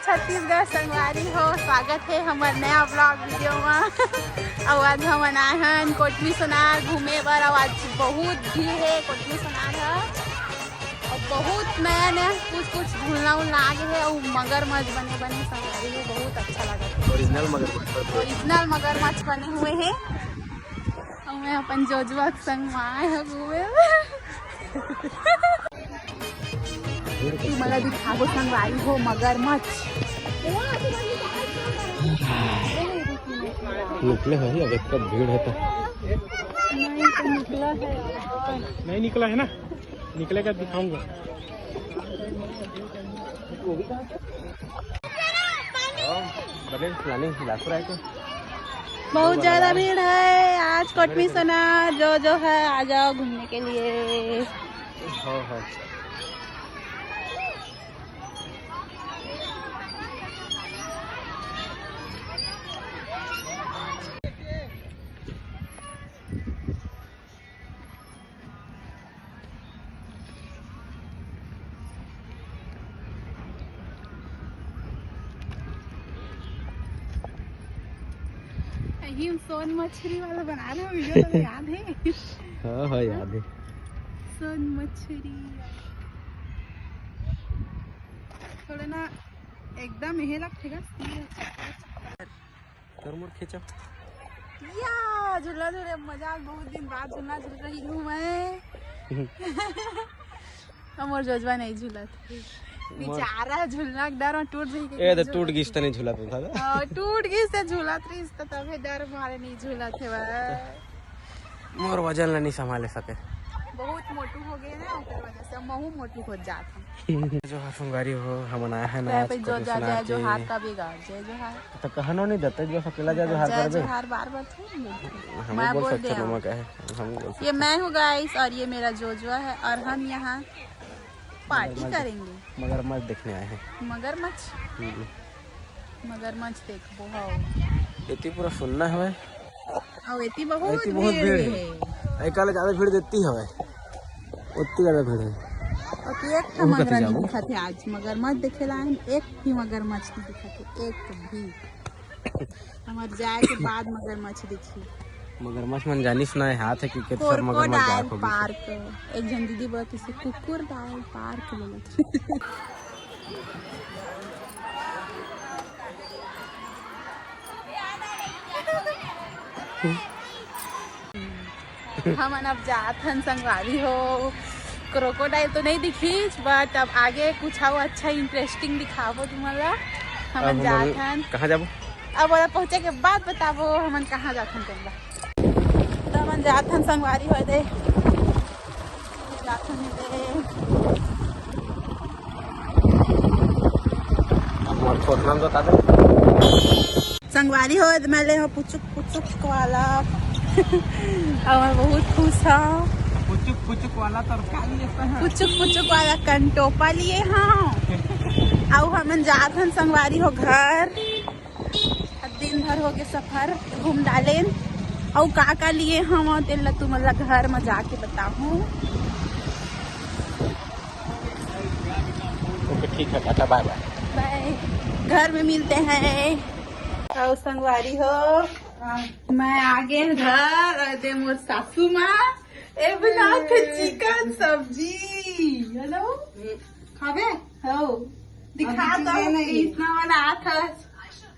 छत्तीसगढ़ संगवारी हो, स्वागत है हमार नया ब्लॉग वीडियो में। और आज हम आए हैं कोटमी सोनार घूमे बर। और आज बहुत भीड़ है कोटमी सोनार है और बहुत नया नया कुछ झूलना उलना आगे है। और मगरमच्छ बने संगवारी है, बहुत अच्छा लगा। ओरिजिनल मगरमच्छ बने हुए हैं। और मैं अपन जोजुआ के संग में आए हैं घूमे। मला दिखाबो संगवारी हो मगरमच्छ निकले है अगर कब भीड़ है तो नहीं निकला है ना, निकलेगा दिखाऊंगा। बहुत ज्यादा भीड़ है आज कोटमी सोनार। जो है आ जाओ घूमने के लिए। हाँ ही सोन मछली वाला बना रहे हो वीडियो, तो याद है? हाँ याद है। सोन मछली थोड़ा ना एकदम यही लगेगा। खींचो या झूला झूले मजा, बहुत दिन बाद झूला झूल रही हूँ मैं। हमार जोजवा नहीं झूला थे बेचारा, झूलना डर में टूट जाएगी। तो टूट गई तो नहीं झूला था। टूट गई से झूला तो तभी डर मारे नहीं झूला थे। मोर वजन नहीं संभाले सके, बहुत मोटू हो गए ना, उस वजह से महू मोटू हो जाते। जो संगवारी हो हम आया है ना जो हार का बिगाड़ जय जो हार तो कहनो नहीं देते जो अकेला जो हार कर दे। हार बार थोड़ी मैं बोल सकते हैं क्या है हम ये मैं हूँ गाइस और ये मेरा जोजुआ है और हम यहाँ पार्टी करेंगे। मगरमच्छ देखने आए हैं। मगरमच्छ देखो हाँ। इतनी पूरा सुनना है और इतनी बहुत भीड़ है। कल ज्यादा भीड़ देती है उतनी ज्यादा भीड़ है। और एक मगरमच्छ नहीं दिखा थे आज। मगरमच्छ देखे लाए एक भी मगरमच्छ नहीं दिखा थे, एक भी। हमारे जाए के बाद मगरमच्छ दिखी। मगरमच्छ मन जानी सुना है हाथ है कि सब मगरमच्छ पार्क। एक जन दीदी बोलती से कुकुर डाल पार्क बोलती। हम अब जाथन संगवारी हो। क्रोकोडाइल तो नहीं दिखी बट अब आगे कुछ आओ अच्छा इंटरेस्टिंग दिखावो तुम्हारा। हम जाथन कहाँ जाबो? अब पहुँचे के बाद बताबो हम कहाँ जाथन तुमरा। तो हम जाथन संगवारी हो दे जाथन दे संगवारी हो मैं हो पुचुक वाला। और बहुत खुश हूँ। पुचुक वाला तरकारी पुचुक वाला कंटोपा लिए हाँ। और हम जाथन संगवारी हो घर। दिन भर हो के सफर घूम डाले। और का लिए हम तेल तुम्हारा घर में जाके बताऊँ। ठीक है टाटा बाय बाय, घर में मिलते हैं। और संगवारी हो मैं आगे घर और दे मोर सासू माँ ए बना थे चिकन सब्जी। हेलो खावे हो दिखा दो इतना बना था।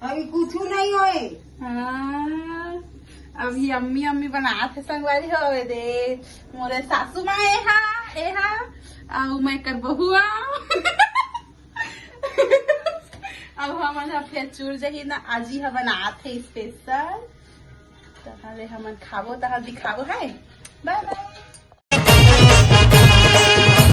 अभी कुछ नहीं होए। हाँ अभी अम्मी बना थे संगवारी हो दे मोरे सासू माँ एहा और मैं कर बहुआ। अब हम फिर चूर जही ना आज ही बनाते स्पेशल। तहले हम खाबो तह दिखाबो है। Bye bye.